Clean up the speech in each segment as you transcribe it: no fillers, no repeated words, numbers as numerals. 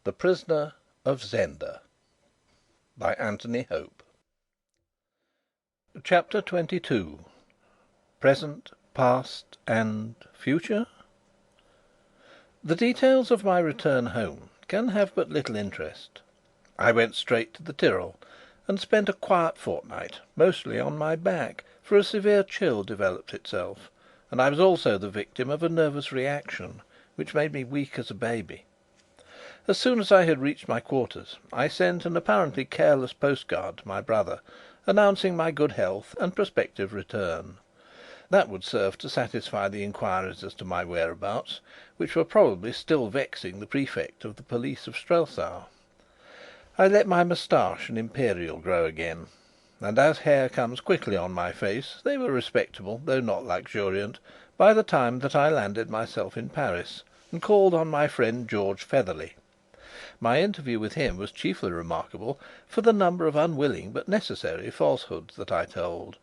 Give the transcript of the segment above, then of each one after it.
The Prisoner of Zenda by Anthony Hope. Chapter 22. Present, Past and Future. The details of my return home can have but little interest. I went straight to the Tyrol and spent a quiet fortnight, mostly on my back, for a severe chill developed itself, and I was also the victim of a nervous reaction which made me weak as a baby. As soon as I had reached my quarters, I sent an apparently careless postcard to my brother, announcing my good health and prospective return. That would serve to satisfy the inquiries as to my whereabouts, which were probably still vexing the Prefect of the Police of Strelsau. I let my moustache and imperial grow again, and as hair comes quickly on my face, they were respectable, though not luxuriant, by the time that I landed myself in Paris and called on my friend George Featherly. My interview with him was chiefly remarkable for the number of unwilling but necessary falsehoods that I told,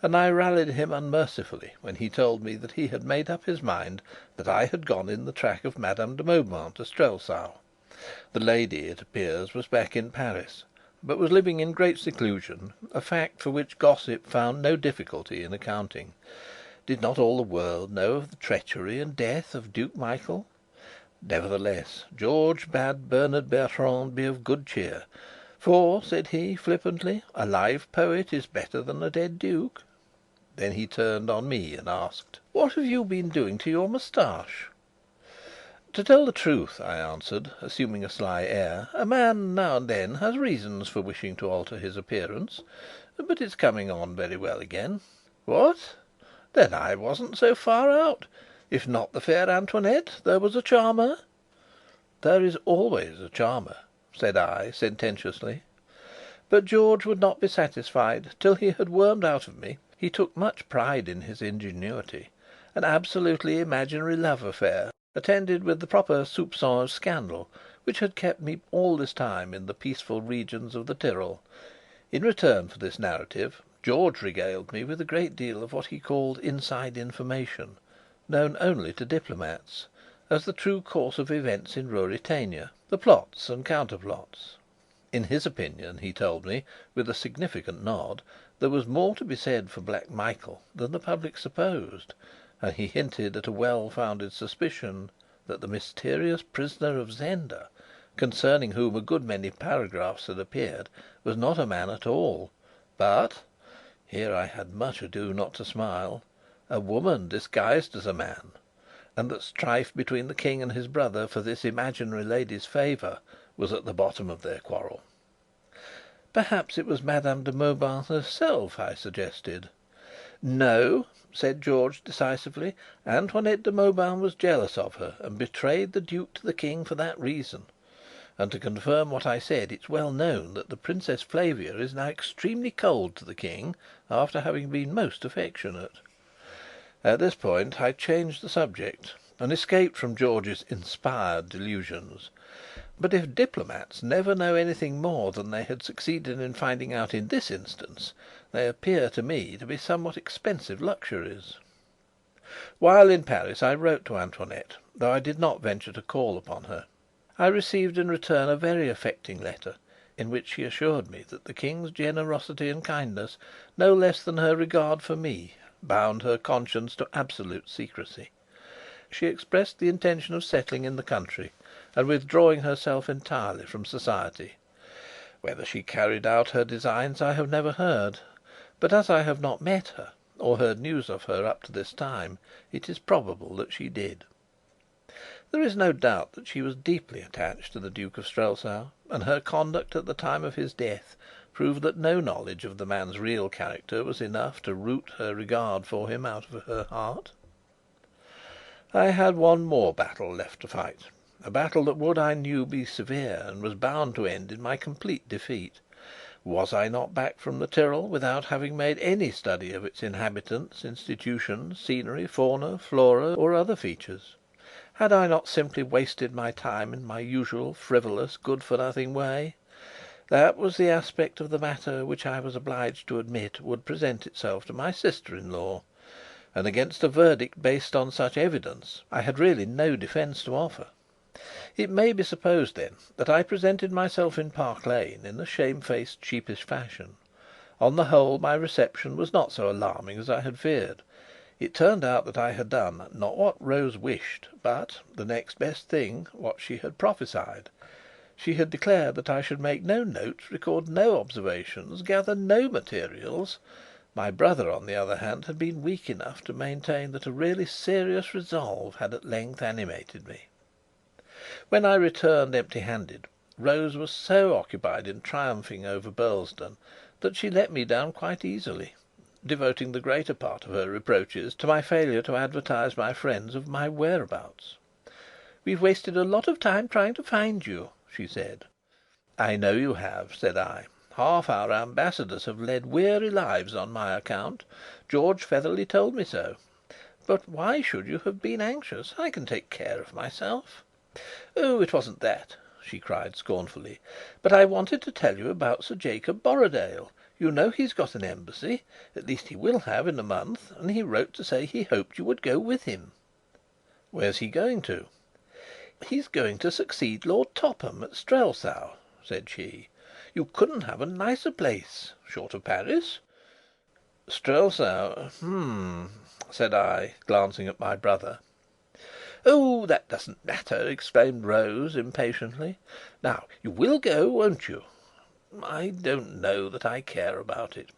and I rallied him unmercifully when he told me that he had made up his mind that I had gone in the track of Madame de Mauban to Strelsau. The lady, it appears, was back in Paris, but was living in great seclusion, a fact for which gossip found no difficulty in accounting. Did not all the world know of the treachery and death of Duke Michael? Nevertheless, George bade Bernard Bertrand be of good cheer, for, said he flippantly, a live poet is better than a dead duke. Then he turned on me and asked: "What have you been doing to your moustache?" "To tell the truth," I answered, assuming a sly air, "a man now and then has reasons for wishing to alter his appearance. But it's coming on very well again." "What? Then I wasn't so far out. If not the fair Antoinette, there was a charmer?" "There is always a charmer," said I, sententiously. But George would not be satisfied till he had wormed out of me (he took much pride in his ingenuity) an absolutely imaginary love affair, attended with the proper soupçon of scandal, which had kept me all this time in the peaceful regions of the Tyrol. In return for this narrative, George regaled me with a great deal of what he called inside information, known only to diplomats, as the true course of events in Ruritania, the plots and counterplots. In his opinion, he told me, with a significant nod, there was more to be said for Black Michael than the public supposed, and he hinted at a well-founded suspicion that the mysterious Prisoner of Zenda, concerning whom a good many paragraphs had appeared, was not a man at all, but here I had much ado not to smile a woman disguised as a man, and that strife between the King and his brother for this imaginary lady's favour was at the bottom of their quarrel. "Perhaps it was Madame de Mauban herself?" I suggested. "No," said George decisively. "Antoinette de Mauban was jealous of her, and betrayed the Duke to the King for that reason. And to confirm what I said, it's well known that the Princess Flavia is now extremely cold to the King, after having been most affectionate." At this point I changed the subject, and escaped from George's inspired delusions. But if diplomats never know anything more than they had succeeded in finding out in this instance, they appear to me to be somewhat expensive luxuries. While in Paris I wrote to Antoinette, though I did not venture to call upon her. I received in return a very affecting letter, in which she assured me that the King's generosity and kindness, no less than her regard for me, bound her conscience to absolute secrecy. She expressed the intention of settling in the country and withdrawing herself entirely from society. Whether she carried out her designs I have never heard, but as I have not met her, or heard news of her up to this time, it is probable that she did. There is no doubt that she was deeply attached to the Duke of Strelsau, and her conduct at the time of his death proved that no knowledge of the man's real character was enough to root her regard for him out of her heart. I had one more battle left to fight, a battle that would, I knew, be severe, and was bound to end in my complete defeat. Was I not back from the Tyrol without having made any study of its inhabitants, institutions, scenery, fauna, flora, or other features? Had I not simply wasted my time in my usual frivolous, good-for-nothing way? That was the aspect of the matter which I was obliged to admit would present itself to my sister-in-law, and against a verdict based on such evidence I had really no defence to offer. It may be supposed, then, that I presented myself in Park Lane in a shamefaced, sheepish fashion. On the whole, my reception was not so alarming as I had feared. It turned out that I had done, not what Rose wished, but, the next best thing, what she had prophesied. She had declared that I should make no notes, record no observations, gather no materials. My brother, on the other hand, had been weak enough to maintain that a really serious resolve had at length animated me. When I returned empty-handed, Rose was so occupied in triumphing over Burlesdon that she let me down quite easily, devoting the greater part of her reproaches to my failure to advertise my friends of my whereabouts. "We've wasted a lot of time trying to find you," she said. "I know you have," said I. "Half our ambassadors have led weary lives on my account. George Featherly told me so. But why should you have been anxious? I can take care of myself." "Oh, it wasn't that!" she cried scornfully. "But I wanted to tell you about Sir Jacob Borrodaile. You know he's got an embassy, at least he will have in a month, and he wrote to say he hoped you would go with him." "Where's he going to?" "He's going to succeed Lord Topham at Strelsau," said she. "You couldn't have a nicer place, short of Paris." "Strelsau? Said I, glancing at my brother. "Oh, that doesn't matter!" exclaimed Rose impatiently. "Now, you will go, won't you?" "I don't know that I care about it."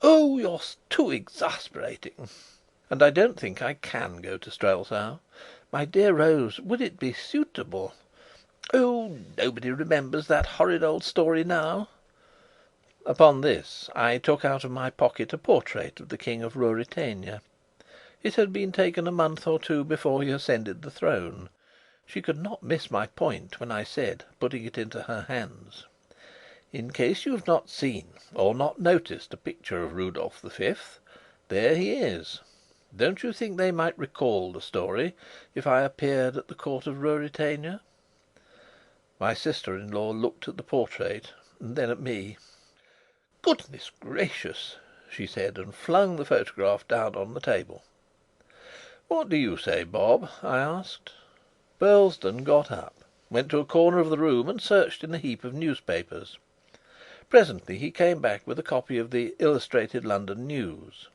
"Oh, you're too exasperating!" "And I don't think I can go to Strelsau. My dear Rose, would it be suitable?" "Oh, nobody remembers that horrid old story now." Upon this, I took out of my pocket a portrait of the King of Ruritania. It had been taken a month or two before he ascended the throne. She could not miss my point when I said, putting it into her hands: "In case you have not seen or not noticed a picture of Rudolf V, there he is. Don't you think they might recall the story if I appeared at the Court of Ruritania?" My sister-in-law looked at the portrait and then at me. "Goodness gracious!" she said, and flung the photograph down on the table. "What do you say, Bob?" I asked. Burlesdon got up, went to a corner of the room, and searched in a heap of newspapers. Presently he came back with a copy of the Illustrated London News.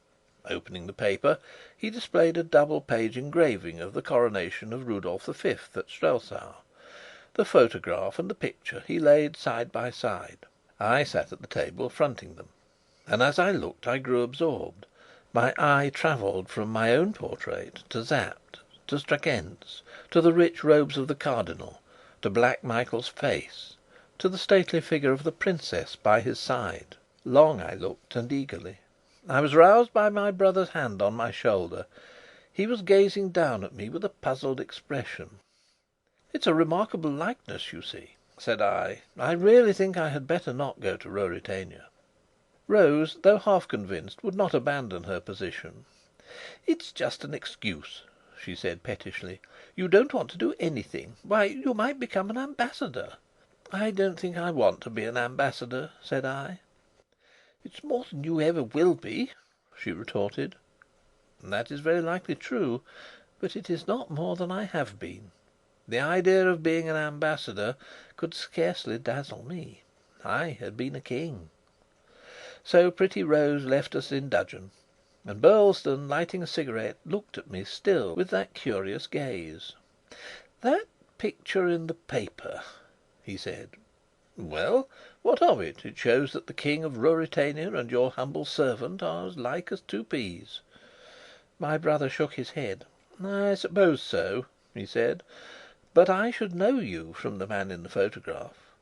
Opening the paper, he displayed a double-page engraving of the coronation of Rudolf V at Strelsau. The photograph and the picture he laid side by side. I sat at the table fronting them, and as I looked I grew absorbed. My eye travelled from my own portrait to Sapt, to Strakencz, to the rich robes of the Cardinal, to Black Michael's face, to the stately figure of the princess by his side. Long I looked, and eagerly. I was roused by my brother's hand on my shoulder. He was gazing down at me with a puzzled expression. "It's a remarkable likeness, you see," said I. "I really think I had better not go to Ruritania." Rose, though half convinced, would not abandon her position. "It's just an excuse," she said pettishly. "You don't want to do anything. Why, you might become an ambassador." "I don't think I want to be an ambassador," said I. "It's more than you ever will be," she retorted. "That is very likely true, but it is not more than I have been. The idea of being an ambassador could scarcely dazzle me. I had been a king." So pretty Rose left us in dudgeon, and Burlesdon, lighting a cigarette, looked at me still with that curious gaze. "That picture in the paper," he said. "Well, what of it? It shows that the King of Ruritania and your humble servant are as like as two peas." My brother shook his head. "I suppose so," he said. "But I should know you from the man in the photograph."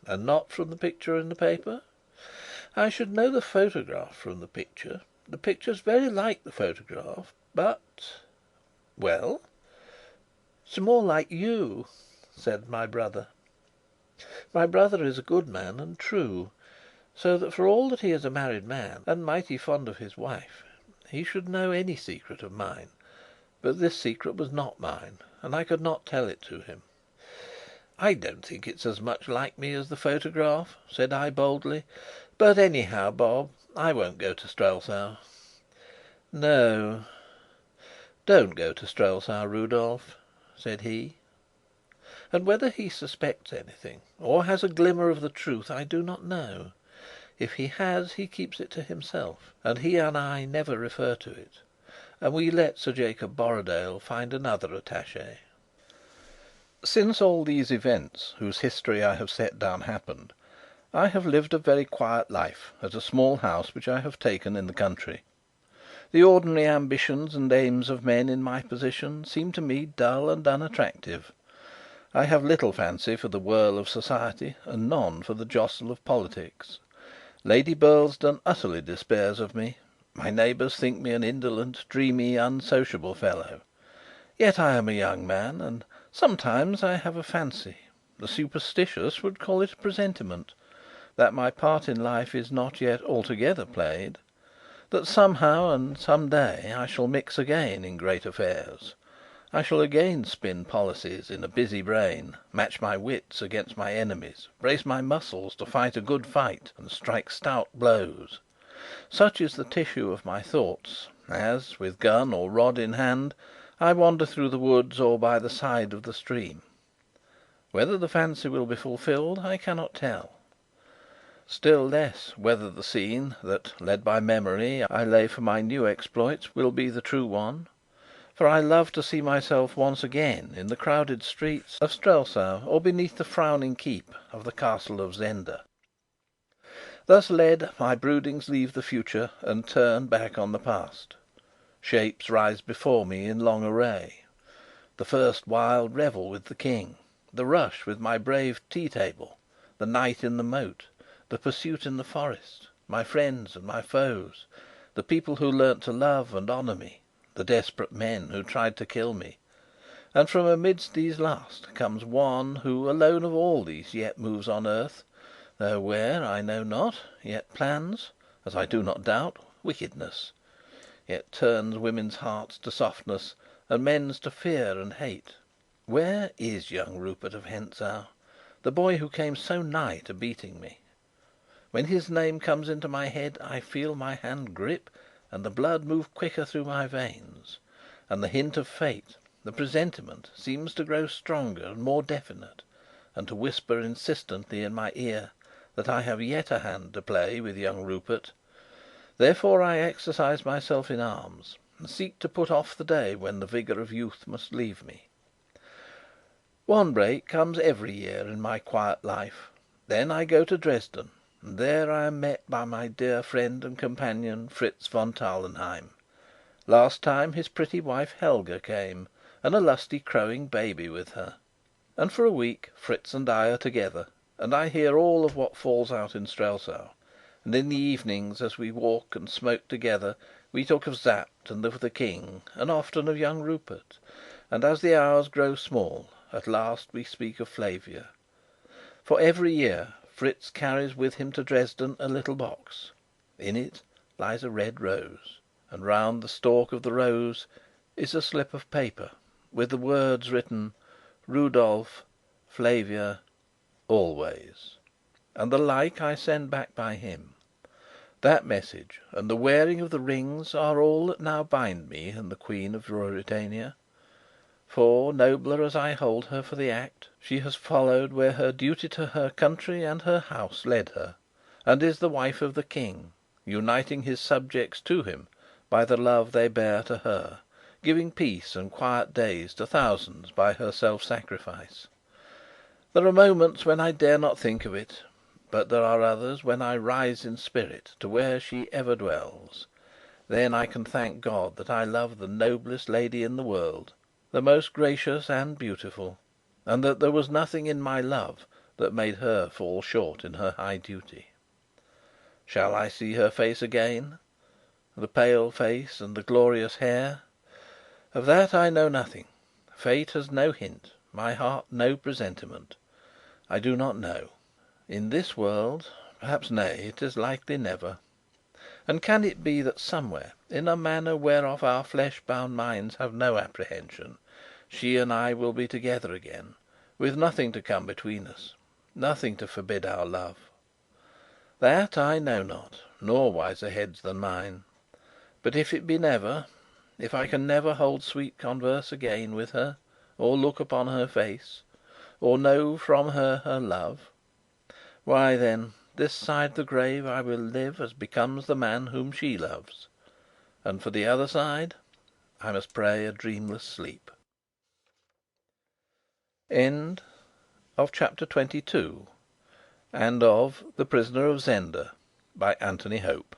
"And not from the picture in the paper?" "I should know the photograph from the picture. The picture's very like the photograph, but " "Well?" "It's more like you," said my brother. My brother is a good man and true, so that for all that he is a married man and mighty fond of his wife, he should know any secret of mine. But this secret was not mine, and I could not tell it to him. "I don't think it's as much like me as the photograph," said I boldly. "But anyhow, Bob, I won't go to Strelsau." "No, don't go to Strelsau, Rudolf," said he. and whether he suspects anything, or has a glimmer of the truth, I do not know. If he has, he keeps it to himself, and he and I never refer to it, and we let Sir Jacob Borrodaile find another attaché. Since all these events, whose history I have set down, happened, I have lived a very quiet life at a small house which I have taken in the country. The ordinary ambitions and aims of men in my position seem to me dull and unattractive. I have little fancy for the whirl of society, and none for the jostle of politics. Lady Burlesdon utterly despairs of me. My neighbours think me an indolent, dreamy, unsociable fellow. Yet I am a young man, and sometimes I have a fancy, the superstitious would call it a presentiment, that my part in life is not yet altogether played; that somehow and some day I shall mix again in great affairs. I shall again spin policies in a busy brain, match my wits against my enemies, brace my muscles to fight a good fight, and strike stout blows. Such is the tissue of my thoughts, as, with gun or rod in hand, I wander through the woods or by the side of the stream. Whether the fancy will be fulfilled, I cannot tell. Still less whether the scene that, led by memory, I lay for my new exploits, will be the true one. For I love to see myself once again in the crowded streets of Strelsau, or beneath the frowning keep of the Castle of Zenda. Thus led, my broodings leave the future and turn back on the past. Shapes rise before me in long array. The first wild revel with the King, the rush with my brave tea table, the night in the moat, the pursuit in the forest, my friends and my foes, the people who learnt to love and honour me, the desperate men who tried to kill me; and from amidst these last comes one who alone of all these yet moves on earth, though where I know not, yet plans, as I do not doubt, wickedness, yet turns women's hearts to softness and men's to fear and hate. Where is young Rupert of Hentzau, the boy who came so nigh to beating me? When his name comes into my head, I feel my hand grip and the blood move quicker through my veins, and the hint of fate, the presentiment, seems to grow stronger and more definite, and to whisper insistently in my ear that I have yet a hand to play with young Rupert. Therefore I exercise myself in arms, and seek to put off the day when the vigour of youth must leave me. One break comes every year in my quiet life. Then I go to Dresden, and there I am met by my dear friend and companion, Fritz von Tarlenheim. Last time his pretty wife Helga came, and a lusty crowing baby with her; and for a week Fritz and I are together, and I hear all of what falls out in Strelsau; and in the evenings, as we walk and smoke together, we talk of Sapt and of the King, and often of young Rupert; and as the hours grow small, at last we speak of Flavia. For every year Fritz carries with him to Dresden a little box. In it lies a red rose, and round the stalk of the rose is a slip of paper with the words written: "Rudolf, Flavia, always." And the like I send back by him. That message and the wearing of the rings are all that now bind me and the Queen of Ruritania. For, nobler as I hold her for the act, she has followed where her duty to her country and her house led her, and is the wife of the King, uniting his subjects to him by the love they bear to her, giving peace and quiet days to thousands by her self sacrifice. There are moments when I dare not think of it, but there are others when I rise in spirit to where she ever dwells. Then I can thank God that I love the noblest lady in the world, the most gracious and beautiful, and that there was nothing in my love that made her fall short in her high duty. Shall I see her face again, the pale face and the glorious hair? Of that I know nothing. Fate has no hint, my heart no presentiment. I do not know. In this world, perhaps, nay, it is likely never. And can it be that somewhere, in a manner whereof our flesh bound minds have no apprehension, she and I will be together again, with nothing to come between us, nothing to forbid our love? That I know not, nor wiser heads than mine. But if it be never, if I can never hold sweet converse again with her, or look upon her face, or know from her her love, why then, this side the grave I will live as becomes the man whom she loves, and for the other side I must pray a dreamless sleep. End of Chapter 22 and of The Prisoner of Zenda by Anthony Hope.